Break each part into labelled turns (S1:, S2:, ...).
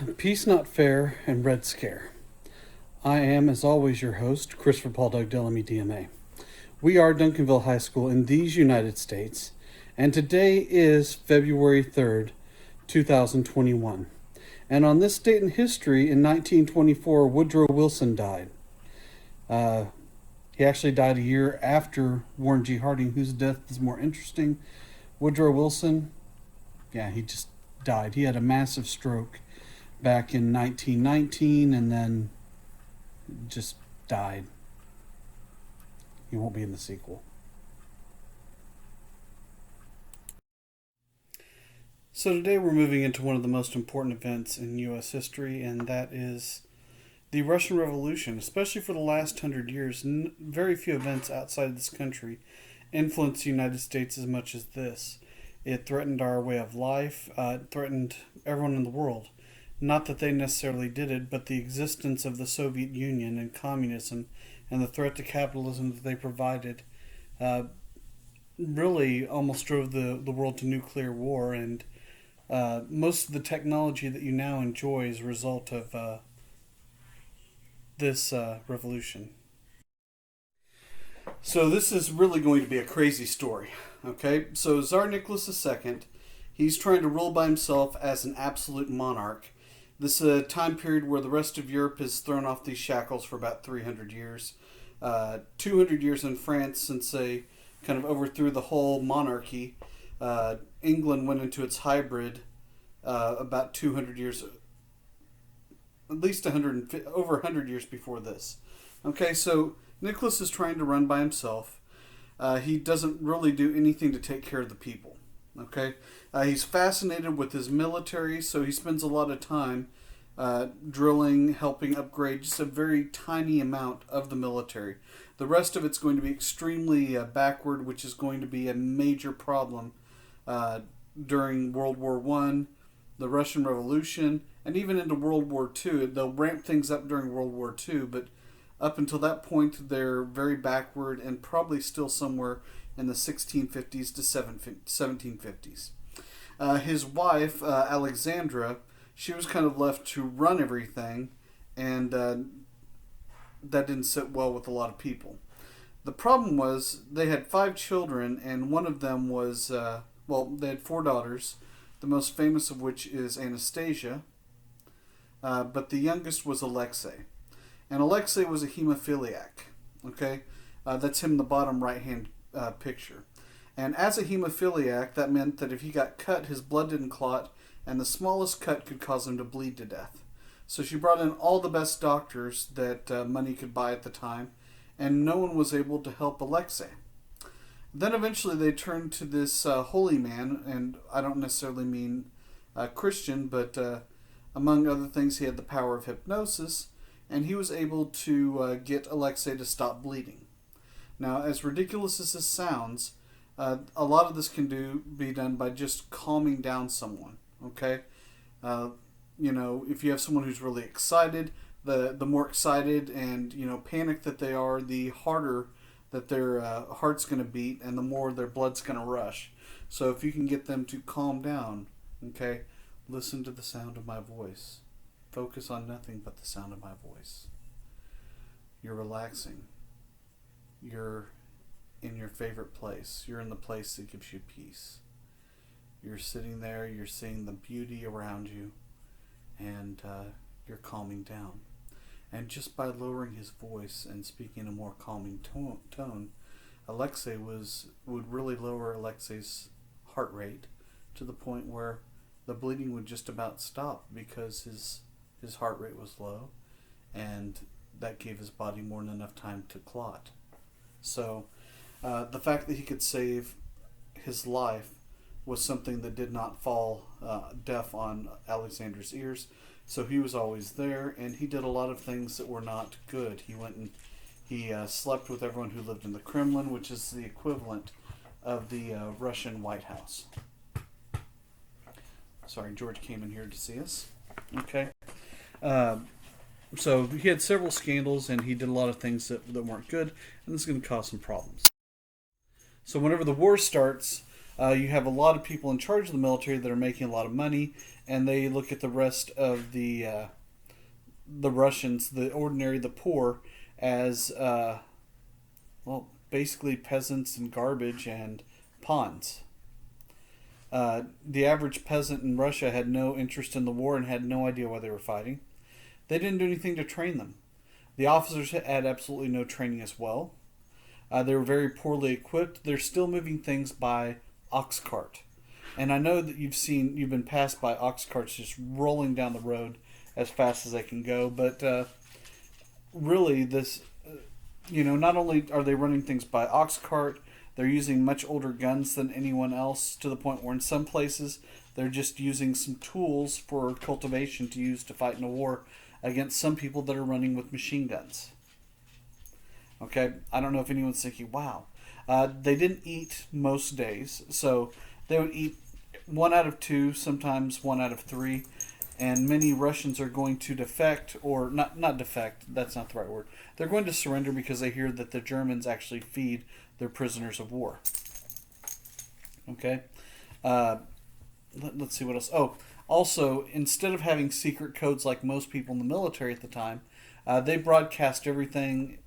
S1: Peace Not Fair, and Red Scare. I am, as always, your host, Christopher Paul Doug Dellamy, DMA. We are Duncanville High School in these United States, and today is February 3rd, 2021. And on this date in history, in 1924, Woodrow Wilson died. He actually died a year after Warren G. Harding, whose death is more interesting. Woodrow Wilson, he just died. He had a massive stroke back in 1919 and then just died. He won't be in the sequel. So today we're moving into one of the most important events in U.S. history, and that is the Russian Revolution. Especially for the last 100 years, very few events outside this country influenced the United States as much as this. It threatened our way of life. It threatened everyone in the world. Not that they necessarily did it, but the existence of the Soviet Union and communism and the threat to capitalism that they provided really almost drove the world to nuclear war. And most of the technology that you now enjoy is a result of this revolution. So this is really going to be a crazy story. Okay, so Tsar Nicholas II, he's trying to rule by himself as an absolute monarch. This is a time period where the rest of Europe has thrown off these shackles for about 300 years. 200 years in France since they kind of overthrew the whole monarchy. England went into its hybrid about 200 years, at least over 100 years before this. Okay, so Nicholas is trying to run by himself. He doesn't really do anything to take care of the people. Okay, he's fascinated with his military, so he spends a lot of time drilling, helping upgrade just a very tiny amount of the military. The rest of it's going to be extremely backward, which is going to be a major problem during World War I, the Russian Revolution, and even into World War II. They'll ramp things up during World War II, but up until that point, they're very backward and probably still somewhere in the 1650s to 1750s. His wife, Alexandra, she was kind of left to run everything, and that didn't sit well with a lot of people. The problem was they had 5 children, and one of them was, they had 4 daughters, the most famous of which is Anastasia, but the youngest was Alexei. And Alexei was a hemophiliac, okay? That's him in the bottom right-hand picture. And as a hemophiliac, that meant that if he got cut, his blood didn't clot, and the smallest cut could cause him to bleed to death. So she brought in all the best doctors that money could buy at the time, and no one was able to help Alexei. Then eventually they turned to this holy man, and I don't necessarily mean Christian, but among other things, he had the power of hypnosis, and he was able to get Alexei to stop bleeding. Now, as ridiculous as this sounds, a lot of this can be done by just calming down someone, okay? If you have someone who's really excited, the more excited and, panicked that they are, the harder that their heart's going to beat and the more their blood's going to rush. So if you can get them to calm down, okay, listen to the sound of my voice. Focus on nothing but the sound of my voice. You're relaxing. You're in your favorite place. You're in the place that gives you peace. You're sitting there, you're seeing the beauty around you, and you're calming down. And just by lowering his voice and speaking a more calming tone, Alexei would really lower Alexei's heart rate to the point where the bleeding would just about stop because his heart rate was low, and that gave his body more than enough time to clot. So the fact that he could save his life was something that did not fall deaf on Alexander's ears. So he was always there, and he did a lot of things that were not good. He went and he slept with everyone who lived in the Kremlin, which is the equivalent of the Russian White House. Sorry, George came in here to see us. Okay. So he had several scandals, and he did a lot of things that weren't good, and this is going to cause some problems. So whenever the war starts, You have a lot of people in charge of the military that are making a lot of money, and they look at the rest of the Russians, the poor, as well, basically peasants and garbage and pawns. The average peasant in Russia had no interest in the war and had no idea why they were fighting. They didn't do anything to train them. The officers had absolutely no training as well. They were very poorly equipped. They're still moving things by ox cart. And I know that you've been passed by ox carts just rolling down the road as fast as they can go. But really, not only are they running things by ox cart, they're using much older guns than anyone else, to the point where in some places they're just using some tools for cultivation to use to fight in a war against some people that are running with machine guns. Okay, I don't know if anyone's thinking, wow. They didn't eat most days, so they would eat 1 out of 2, sometimes 1 out of 3, and many Russians are going to defect, or not defect, that's not the right word. They're going to surrender because they hear that the Germans actually feed their prisoners of war. Okay, let's see what else. Oh, also, instead of having secret codes like most people in the military at the time, they broadcast everything,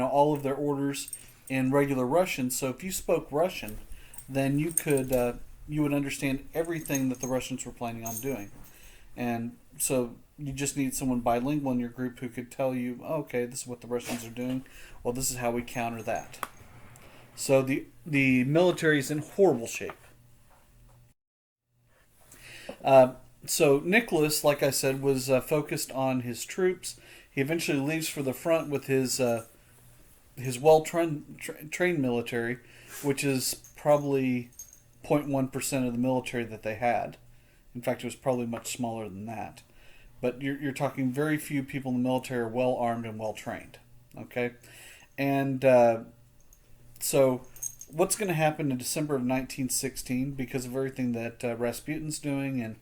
S1: all of their orders in regular Russian. So if you spoke Russian, then you would understand everything that the Russians were planning on doing. And so you just need someone bilingual in your group who could tell you, oh, okay, this is what the Russians are doing. Well, this is how we counter that. So the military is in horrible shape. So Nicholas, like I said, was focused on his troops. He eventually leaves for the front with his well-trained military, which is probably 0.1% of the military that they had. In fact, it was probably much smaller than that. But you're talking very few people in the military are well-armed and well-trained. Okay? And so what's going to happen in December of 1916, because of everything that Rasputin's doing, and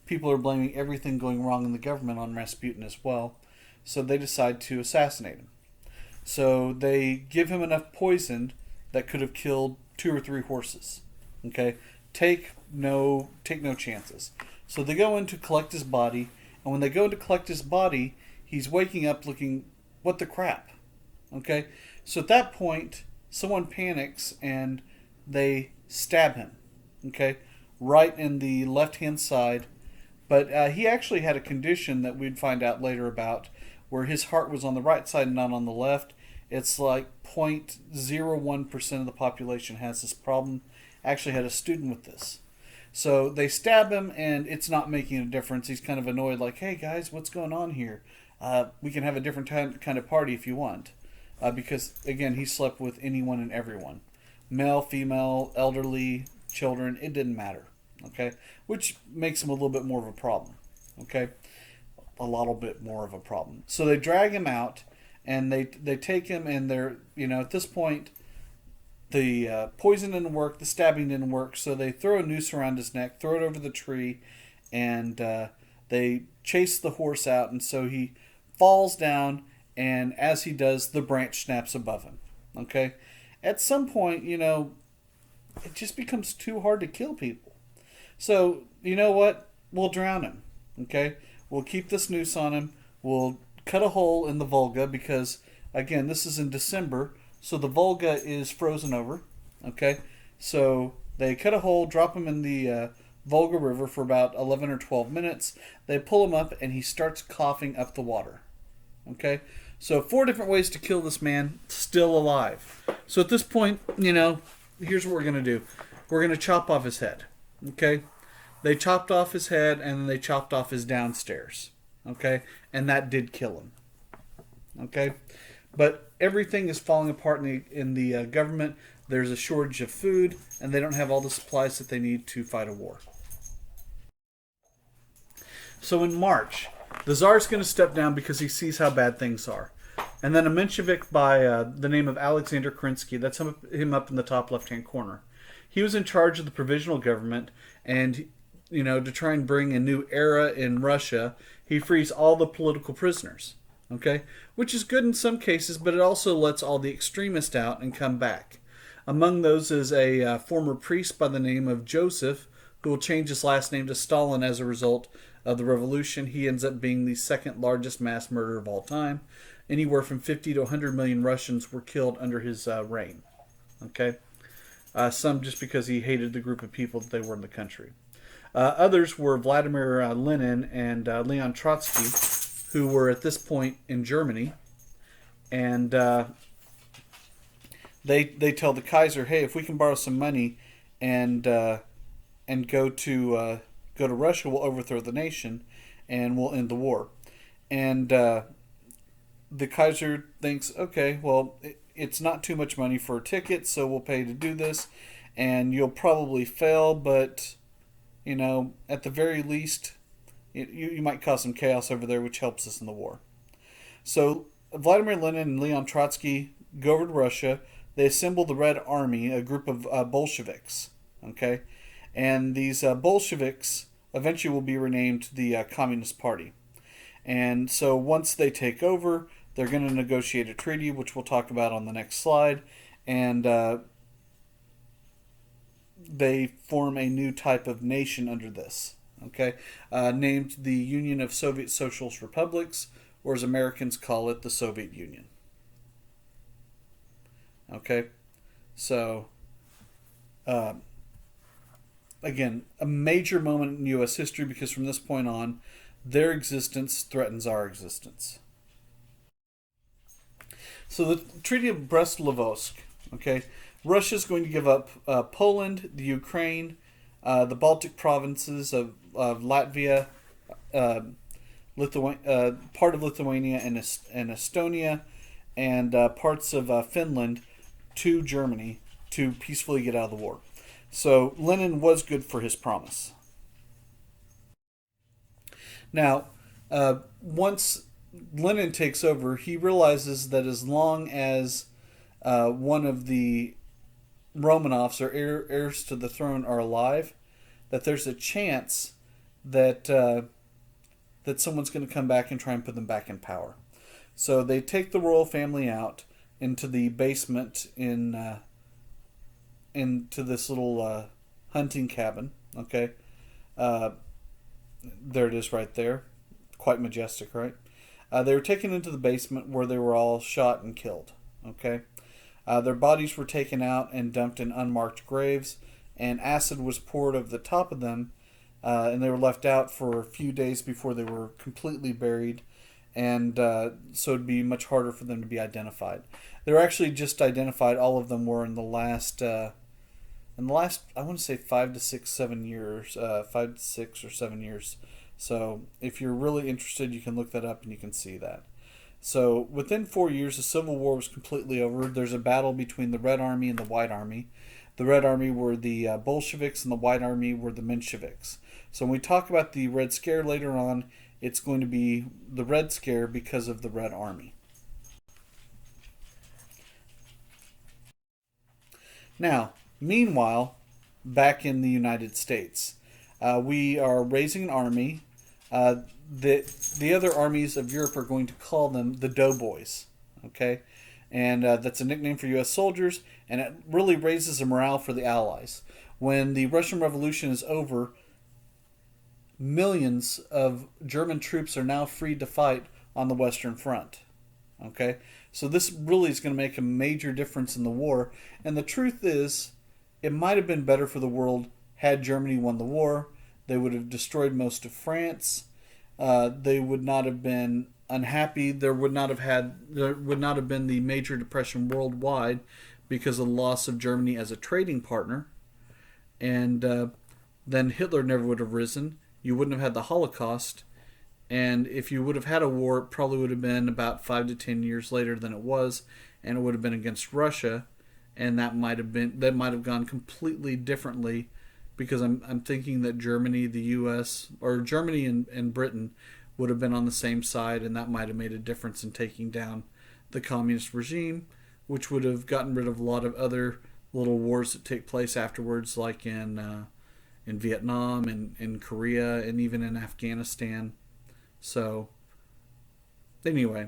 S1: people are blaming everything going wrong in the government on Rasputin as well, so they decide to assassinate him. So they give him enough poison that could have killed 2 or 3 horses. Okay? Take no chances. So they go in to collect his body, and when they go to collect his body, he's waking up looking, what the crap? Okay? So at that point, someone panics and they stab him. Okay? Right in the left-hand side. But he actually had a condition that we'd find out later about, where his heart was on the right side and not on the left. It's like 0.01% of the population has this problem. Actually had a student with this. So they stab him, and it's not making a difference. He's kind of annoyed, like, hey guys, what's going on here? We can have a different kind of party if you want. Because, again, he slept with anyone and everyone. Male, female, elderly, children, it didn't matter. Okay? Which makes him a little bit more of a problem. Okay? A little bit more of a problem. So they drag him out, and they take him, and they're, at this point, the poison didn't work, the stabbing didn't work, so they throw a noose around his neck, throw it over the tree, and they chase the horse out, and so he falls down, and as he does, the branch snaps above him. Okay? At some point, it just becomes too hard to kill people. So, you know what? We'll drown him. Okay? We'll keep this noose on him. We'll cut a hole in the Volga because, again, this is in December, so the Volga is frozen over. Okay? So they cut a hole, drop him in the Volga River for about 11 or 12 minutes. They pull him up, and he starts coughing up the water. Okay? So 4 different ways to kill this man, still alive. So at this point, here's what we're going to do. We're going to chop off his head. Okay? They chopped off his head, and then they chopped off his downstairs. Okay? And that did kill him. Okay? But everything is falling apart in the government. There's a shortage of food, and they don't have all the supplies that they need to fight a war. So in March, the Tsar's going to step down because he sees how bad things are. And then a Menshevik by the name of Alexander Kerensky, that's him up in the top left-hand corner. He was in charge of the provisional government, and, to try and bring a new era in Russia, he frees all the political prisoners. Okay? Which is good in some cases, but it also lets all the extremists out and come back. Among those is a former priest by the name of Joseph, who will change his last name to Stalin as a result of the revolution. He ends up being the second largest mass murderer of all time. Anywhere from 50 to 100 million Russians were killed under his reign. Okay, some just because he hated the group of people that they were in the country. Others were Vladimir Lenin and Leon Trotsky, who were at this point in Germany, and they tell the Kaiser, "Hey, if we can borrow some money and go to Russia, we'll overthrow the nation, and we'll end the war." And the Kaiser thinks, "Okay, well, it's not too much money for a ticket, so we'll pay to do this, and you'll probably fail, but at the very least, you might cause some chaos over there, which helps us in the war." So Vladimir Lenin and Leon Trotsky go over to Russia. They assemble the Red Army, a group of Bolsheviks. Okay, and these Bolsheviks eventually will be renamed the Communist Party. And so once they take over, they're going to negotiate a treaty, which we'll talk about on the next slide, and they form a new type of nation under this. Okay, named the Union of Soviet Socialist Republics, or as Americans call it, the Soviet Union. Okay, so again, a major moment in U.S. history, because from this point on, their existence threatens our existence. So the Treaty of Brest-Litovsk. Okay, Russia is going to give up Poland, the Ukraine, the Baltic provinces of Latvia, part of Lithuania and Estonia, and parts of Finland to Germany to peacefully get out of the war. So Lenin was good for his promise. Now, once Lenin takes over, he realizes that as long as one of the Romanovs, or heirs to the throne, are alive, that there's a chance that that someone's going to come back and try and put them back in power. So they take the royal family out into the basement into this little hunting cabin. Okay, there it is right there, quite majestic, right? They were taken into the basement where they were all shot and killed. Okay, their bodies were taken out and dumped in unmarked graves, and acid was poured over the top of them, and they were left out for a few days before they were completely buried. And so it'd be much harder for them to be identified. They were actually just identified. All of them were in the last I want to say 5 to 6, 7 years, 5 to 6 or 7 years. So if you're really interested, you can look that up and you can see that. So within 4 years, the Civil War was completely over. There's a battle between the Red Army and the White Army. The Red Army were the Bolsheviks, and the White Army were the Mensheviks. So when we talk about the Red Scare later on, it's going to be the Red Scare because of the Red Army. Now, meanwhile, back in the United States, we are raising an army. The other armies of Europe are going to call them the Doughboys. Okay, and that's a nickname for U.S. soldiers, and it really raises the morale for the Allies. When the Russian Revolution is over, millions of German troops are now free to fight on the Western Front. Okay, so this really is going to make a major difference in the war. And the truth is, it might have been better for the world had Germany won the war. They would have destroyed most of France. They would not have been unhappy. There would not have been the major depression worldwide because of the loss of Germany as a trading partner. And then Hitler never would have risen. You wouldn't have had the Holocaust, and if you would have had a war, it probably would have been about 5 to 10 years later than it was, and it would have been against Russia, and that might have gone completely differently, because I'm thinking that Germany, the U.S., or Germany and Britain would have been on the same side, and that might have made a difference in taking down the communist regime, which would have gotten rid of a lot of other little wars that take place afterwards, like in Vietnam and in Korea and even in Afghanistan. So, anyway,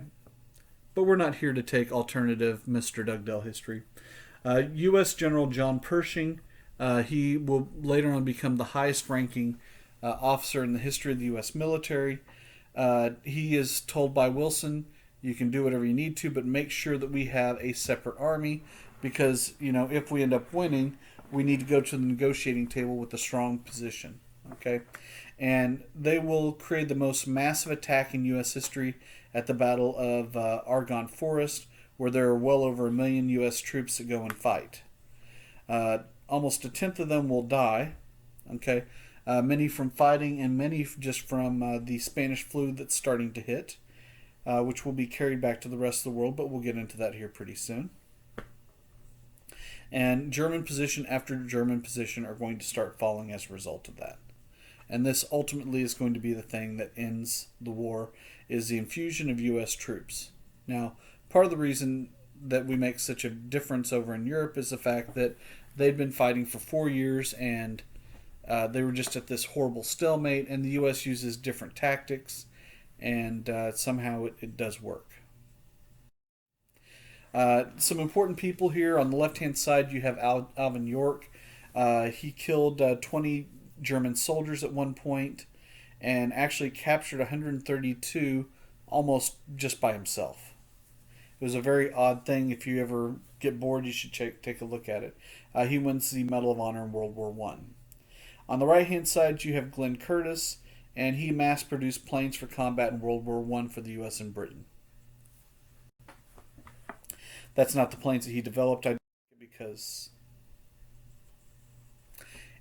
S1: but we're not here to take alternative Mr. Dugdale history. U.S. General John Pershing, he will later on become the highest ranking officer in the history of the U.S. military. He is told by Wilson, you can do whatever you need to, but make sure that we have a separate army because, if we end up winning, we need to go to the negotiating table with a strong position. Okay? And they will create the most massive attack in U.S. history at the Battle of Argonne Forest, where there are well over 1 million U.S. troops that go and fight. Almost a tenth of them will die. Okay? Many from fighting and many just from the Spanish flu that's starting to hit, which will be carried back to the rest of the world, but we'll get into that here pretty soon. And German position after German position are going to start falling as a result of that. And this ultimately is going to be the thing that ends the war, is the infusion of U.S. troops. Now, part of the reason that we make such a difference over in Europe is the fact that they'd been fighting for 4 years and they were just at this horrible stalemate, and the U.S. uses different tactics, and somehow it does work. Some important people here. On the left-hand side, you have Alvin York. He killed 20 German soldiers at one point and actually captured 132 almost just by himself. It was a very odd thing. If you ever get bored, you should take a look at it. He wins the Medal of Honor in World War I. On the right-hand side, you have Glenn Curtis, and he mass-produced planes for combat in World War I for the U.S. and Britain. That's not the planes that he developed, because...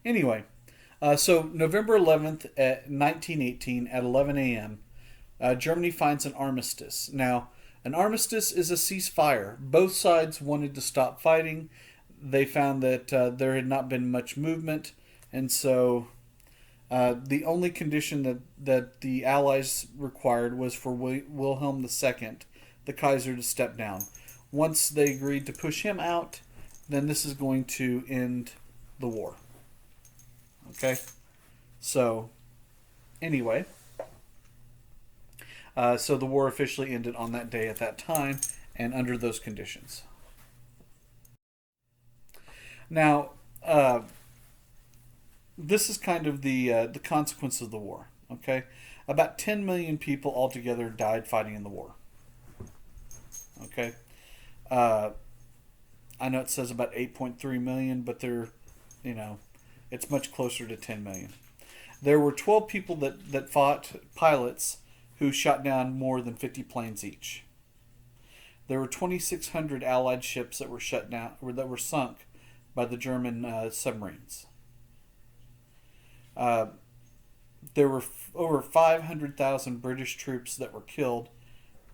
S1: Anyway, so November 11th, 1918, at 11 a.m., Germany finds an armistice. Now, an armistice is a ceasefire. Both sides wanted to stop fighting. They found that there had not been much movement, and so the only condition that the Allies required was for Wilhelm II, the Kaiser, to step down. Once they agreed to push him out, then this is going to end the war. Okay? So, anyway. So the war officially ended on that day at that time and under those conditions. Now, this is kind of the consequence of the war. Okay? About 10 million people altogether died fighting in the war. Okay? I know it says about 8.3 million, but it's much closer to 10 million. There were 12 people that fought, pilots, who shot down more than 50 planes each. There were 2,600 Allied ships that were shut down, or that were sunk by the German submarines. There were over 500,000 British troops that were killed,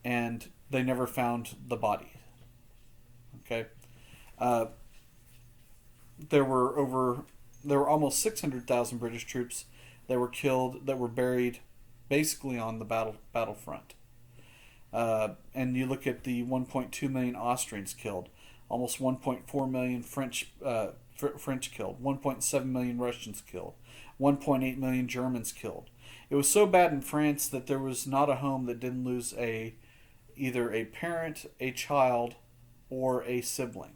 S1: and they never found the body. Okay, there were almost 600,000 British troops that were killed, that were buried, basically on the battlefront. And you look at the 1.2 million Austrians killed, almost 1.4 million French killed, 1.7 million Russians killed, 1.8 million Germans killed. It was so bad in France that there was not a home that didn't lose either a parent, a child, or a sibling.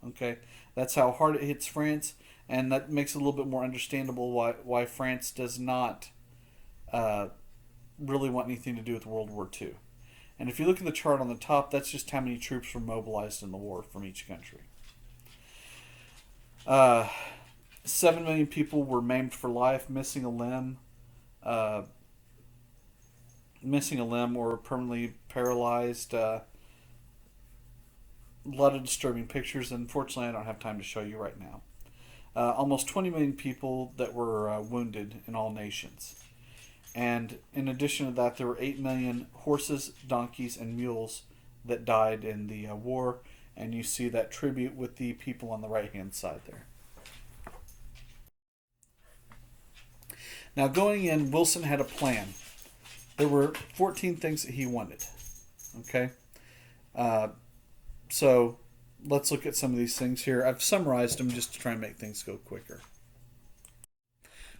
S1: Okay, that's how hard it hits France, and that makes it a little bit more understandable why France does not really want anything to do with World War II. And if you look at the chart on the top, that's just how many troops were mobilized in the war from each country. 7 million people were maimed for life, missing a limb, or permanently paralyzed. A lot of disturbing pictures. Unfortunately, I don't have time to show you right now. Almost 20 million people that were wounded in all nations. And in addition to that, there were 8 million horses, donkeys, and mules that died in the war. And you see that tribute with the people on the right-hand side there. Now, going in, Wilson had a plan. There were 14 things that he wanted. Okay? So, let's look at some of these things here. I've summarized them just to try and make things go quicker.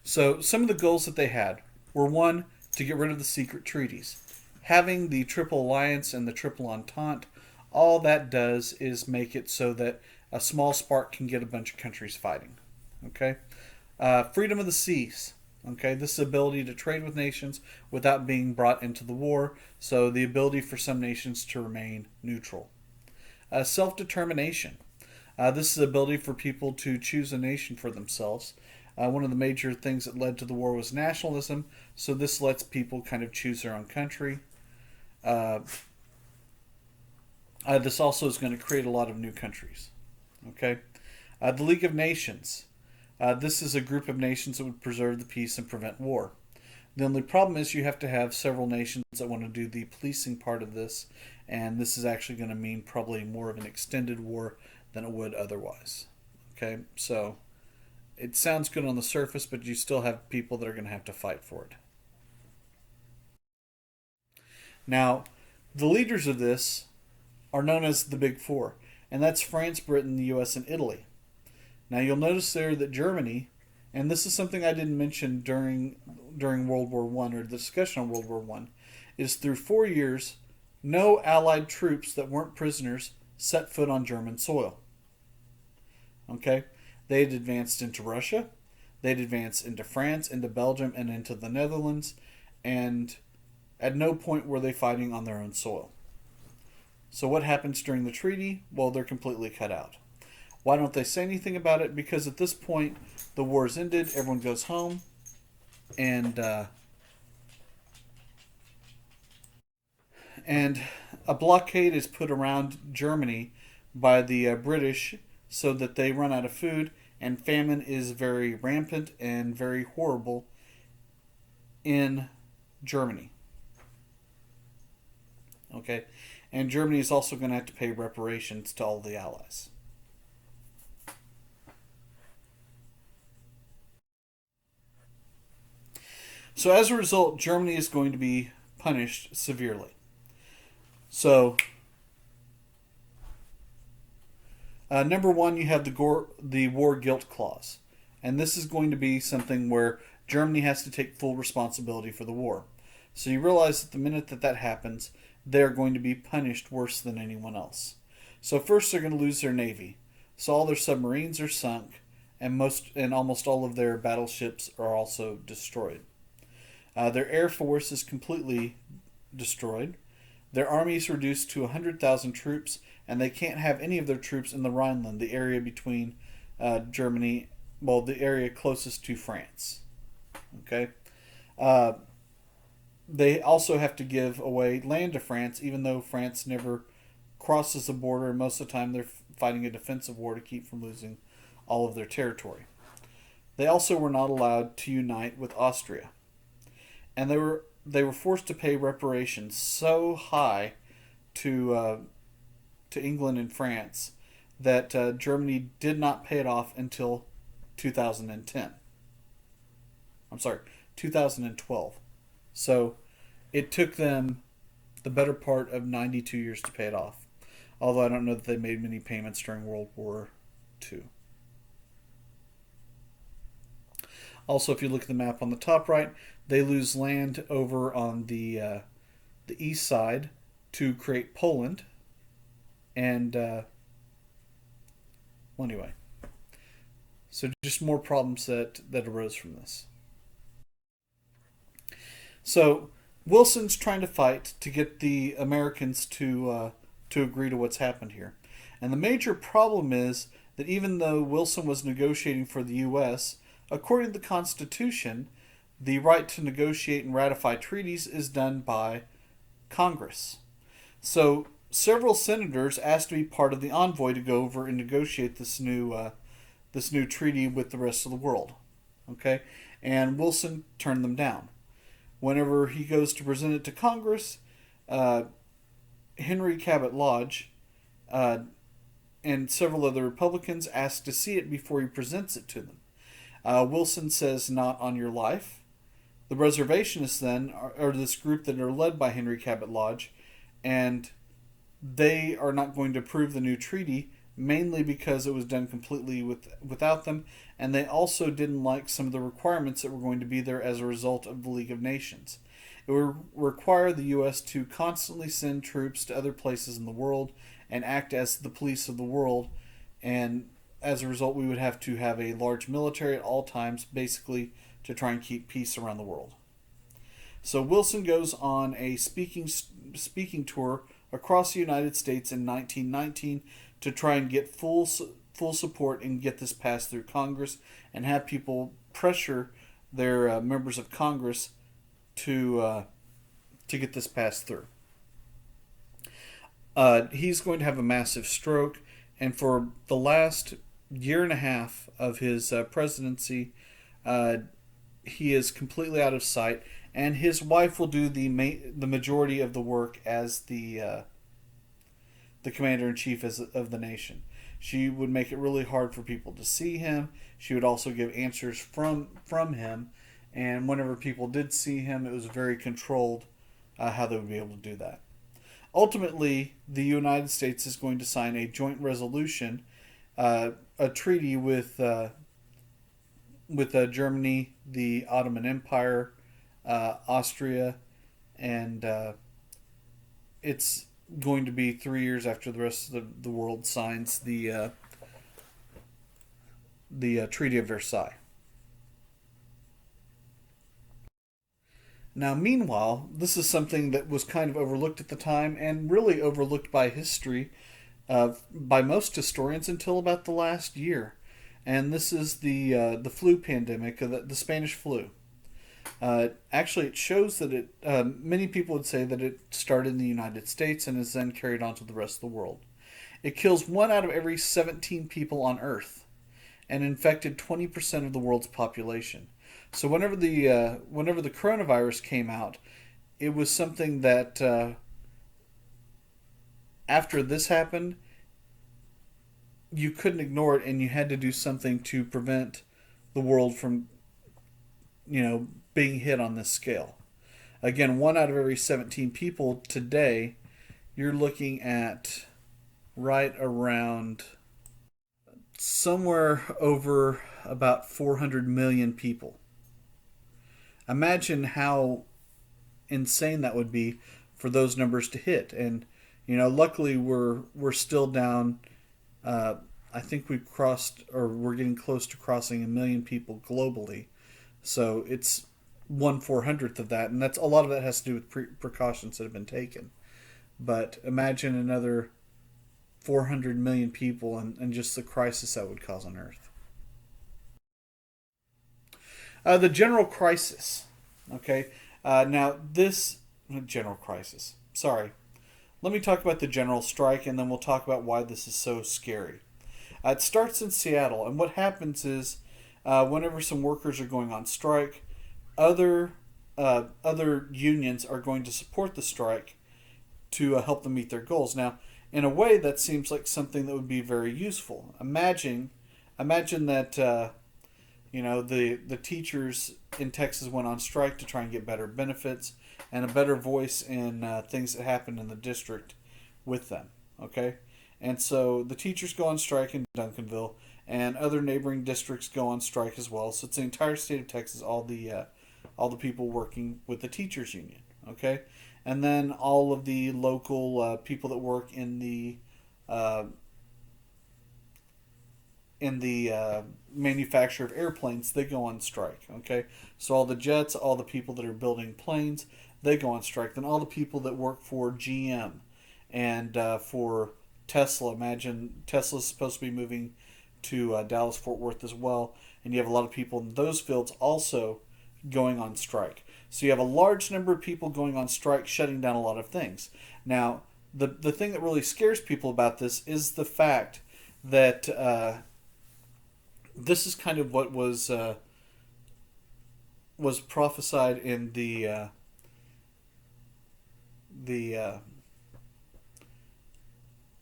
S1: So, some of the goals that they had were, 1, to get rid of the secret treaties. Having the Triple Alliance and the Triple Entente all that does is make it so that a small spark can get a bunch of countries fighting. Okay, freedom of the seas. Okay, this is the ability to trade with nations without being brought into the war. So the ability for some nations to remain neutral. Self-determination. This is the ability for people to choose a nation for themselves. One of the major things that led to the war was nationalism, so this lets people kind of choose their own country. Uh, this also is going to create a lot of new countries. Okay, the League of Nations. This is a group of nations that would preserve the peace and prevent war. The only problem is you have to have several nations that want to do the policing part of this, and this is actually going to mean probably more of an extended war than it would otherwise. Okay, so it sounds good on the surface, but you still have people that are going to have to fight for it. Now, the leaders of this are known as the Big Four, and that's France, Britain, the US, and Italy. Now, you'll notice there that Germany, and this is something I didn't mention during World War One or the discussion on World War One, is through 4 years, no Allied troops that weren't prisoners set foot on German soil. Okay, they'd advanced into Russia, they'd advanced into France, into Belgium, and into the Netherlands, and at no point were they fighting on their own soil. So what happens during the treaty? Well, they're completely cut out. Why don't they say anything about it? Because at this point, the war's ended, everyone goes home, and a blockade is put around Germany by the British so that they run out of food, and famine is very rampant and very horrible in Germany. Okay, and Germany is also going to have to pay reparations to all the Allies. So as a result, Germany is going to be punished severely. So, number one, you have the war guilt clause. And this is going to be something where Germany has to take full responsibility for the war. So you realize that the minute that happens, they're going to be punished worse than anyone else. So first they're going to lose their navy. So all their submarines are sunk, and almost all of their battleships are also destroyed. Their air force is completely destroyed. Their army is reduced to 100,000 troops, and they can't have any of their troops in the Rhineland, the area between Germany, well, the area closest to France. Okay? They also have to give away land to France, even though France never crosses the border, and most of the time they're fighting a defensive war to keep from losing all of their territory. They also were not allowed to unite with Austria. And they were forced to pay reparations so high to England and France that Germany did not pay it off until 2010. I'm sorry, 2012. So it took them the better part of 92 years to pay it off. Although I don't know that they made many payments during World War II. Also, if you look at the map on the top right, they lose land over on the east side to create Poland. And, well, anyway. So just more problems that arose from this. So Wilson's trying to fight to get the Americans to agree to what's happened here. And the major problem is that even though Wilson was negotiating for the U.S., according to the Constitution, the right to negotiate and ratify treaties is done by Congress. So several senators asked to be part of the envoy to go over and negotiate this new treaty with the rest of the world. Okay, and Wilson turned them down. Whenever he goes to present it to Congress, Henry Cabot Lodge and several other Republicans ask to see it before he presents it to them. Wilson says, "Not on your life." The reservationists then are this group that are led by Henry Cabot Lodge, and they are not going to approve the new treaty. mainly because it was done completely without them, and they also didn't like some of the requirements that were going to be there as a result of the League of Nations. It would require the U.S. to constantly send troops to other places in the world and act as the police of the world, and as a result, we would have to have a large military at all times, basically to try and keep peace around the world. So Wilson goes on a speaking tour across the United States in 1919 to try and get full support and get this passed through Congress and have people pressure their members of Congress to get this passed through. He's going to have a massive stroke, and for the last year and a half of his presidency, he is completely out of sight, and his wife will do the majority of the work as the commander in chief of the nation. She would make it really hard for people to see him. She would also give answers from him, and whenever people did see him, it was very controlled how they would be able to do that. Ultimately, the United States is going to sign a joint resolution, a treaty with Germany, the Ottoman Empire, Austria, and it's going to be 3 years after the rest of the world signs the Treaty of Versailles. Now, meanwhile, this is something that was kind of overlooked at the time and really overlooked by history, by most historians until about the last year. And this is the flu pandemic, the Spanish flu. Actually, it shows that many people would say that it started in the United States and is then carried on to the rest of the world. It kills 1 out of every 17 people on Earth and infected 20% of the world's population. So whenever the coronavirus came out, it was something that after this happened, you couldn't ignore it, and you had to do something to prevent the world from, being hit on this scale. Again, 1 out of every 17 people today, you're looking at right around somewhere over about 400 million people. Imagine how insane that would be for those numbers to hit. And luckily we're still down. I think we've crossed, or we're getting close to crossing 1 million people globally. So it's 1/400th of that, and that's a lot of that has to do with precautions that have been taken. But imagine another 400 million people and just the crisis that would cause on Earth. The general crisis. Okay. Now this general crisis. Sorry. Let me talk about the general strike, and then we'll talk about why this is so scary. It starts in Seattle, and what happens is whenever some workers are going on strike, other unions are going to support the strike to help them meet their goals. Now, in a way, that seems like something that would be very useful. Imagine that the teachers in Texas went on strike to try and get better benefits and a better voice in things that happen in the district with them. Okay, and so the teachers go on strike in Duncanville, and other neighboring districts go on strike as well. So it's the entire state of Texas, all the people working with the teachers union. Okay, and then all of the local people that work in the manufacture of airplanes, they go on strike. Okay, so all the jets, all the people that are building planes, they go on strike. Then all the people that work for GM and for Tesla, imagine Tesla's supposed to be moving to Dallas Fort Worth as well, and you have a lot of people in those fields also going on strike. So you have a large number of people going on strike, shutting down a lot of things. Now, the thing that really scares people about this is the fact that this is kind of what was prophesied in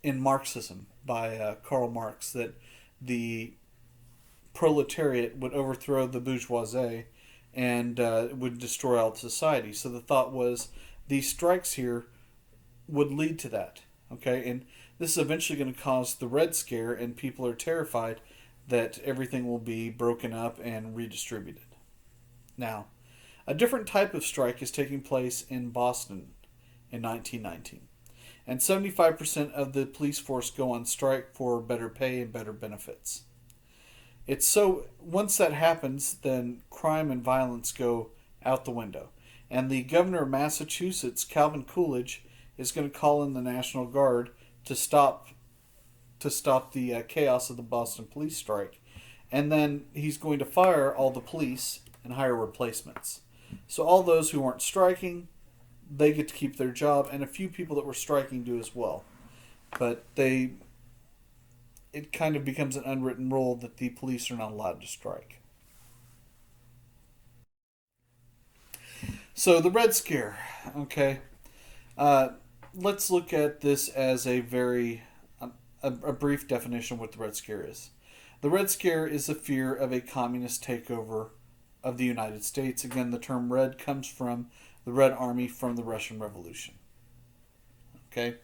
S1: in Marxism by Karl Marx, that the proletariat would overthrow the bourgeoisie and would destroy all society. So the thought was these strikes here would lead to that. Okay, and this is eventually going to cause the Red Scare, and people are terrified that everything will be broken up and redistributed. Now, a different type of strike is taking place in Boston in 1919, and 75% of the police force go on strike for better pay and better benefits. It's so once that happens, then crime and violence go out the window. And the governor of Massachusetts, Calvin Coolidge, is going to call in the National Guard to stop the chaos of the Boston police strike. And then he's going to fire all the police and hire replacements. So all those who weren't striking, they get to keep their job, and a few people that were striking do as well. But it kind of becomes an unwritten rule that the police are not allowed to strike. So the Red Scare, okay. Let's look at this as a brief definition of what the Red Scare is. The Red Scare is the fear of a communist takeover of the United States. Again, the term red comes from the Red Army from the Russian Revolution. Okay?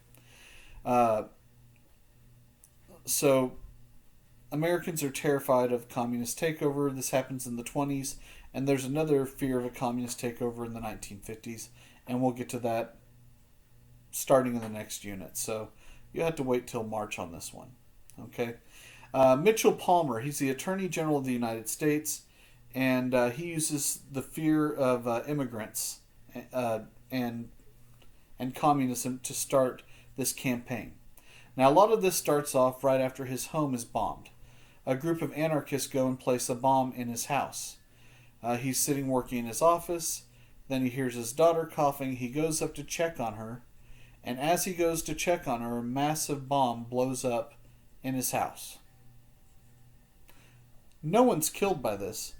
S1: So, Americans are terrified of communist takeover. This happens in the 20s, and there's another fear of a communist takeover in the 1950s, and we'll get to that starting in the next unit. So, you have to wait till March on this one. Okay? Mitchell Palmer, he's the Attorney General of the United States, and he uses the fear of immigrants and communism to start this campaign. Now, a lot of this starts off right after his home is bombed. A group of anarchists go and place a bomb in his house. He's sitting working in his office. Then he hears his daughter coughing. He goes up to check on her. And as he goes to check on her, a massive bomb blows up in his house. No one's killed by this,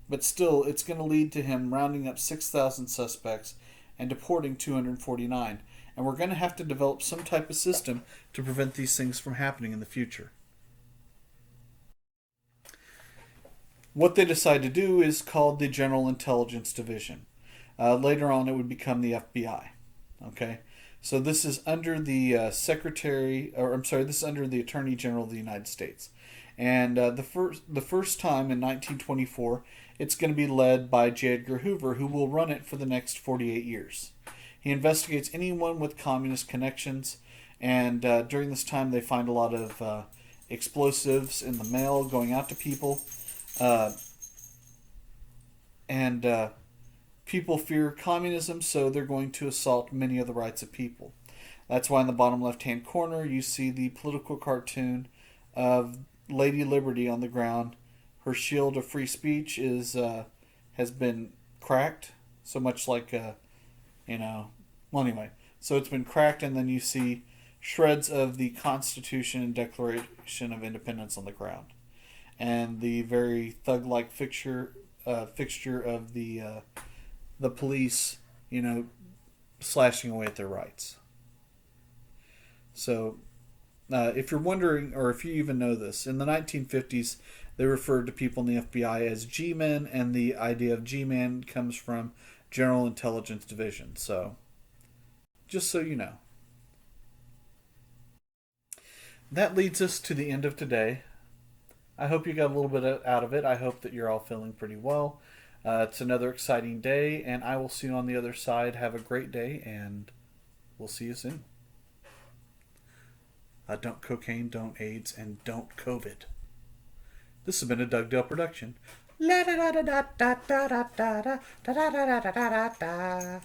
S1: but still, it's going to lead to him rounding up 6,000 suspects and deporting 249. And we're going to have to develop some type of system to prevent these things from happening in the future. What they decide to do is called the General Intelligence Division. Later on, it would become the FBI. Okay, so this is under the this is under the Attorney General of the United States. And the first time in 1924, it's going to be led by J. Edgar Hoover, who will run it for the next 48 years. He investigates anyone with communist connections, and during this time they find a lot of explosives in the mail going out to people. And people fear communism, so they're going to assault many of the rights of people. That's why in the bottom left-hand corner you see the political cartoon of Lady Liberty on the ground. Her shield of free speech has been cracked, so much like well, anyway, so it's been cracked, and then you see shreds of the Constitution and Declaration of Independence on the ground, and the very thug-like fixture of the police, slashing away at their rights. So, if you're wondering, or if you even know this, in the 1950s, they referred to people in the FBI as G-men, and the idea of G-man comes from General Intelligence Division. So, just so you know. That leads us to the end of today. I hope you got a little bit out of it. I hope that you're all feeling pretty well. It's another exciting day, and I will see you on the other side. Have a great day, and we'll see you soon. Don't cocaine, don't AIDS, and don't COVID. This has been a Doug Dale production. La da da da da da da da da da da da da da da.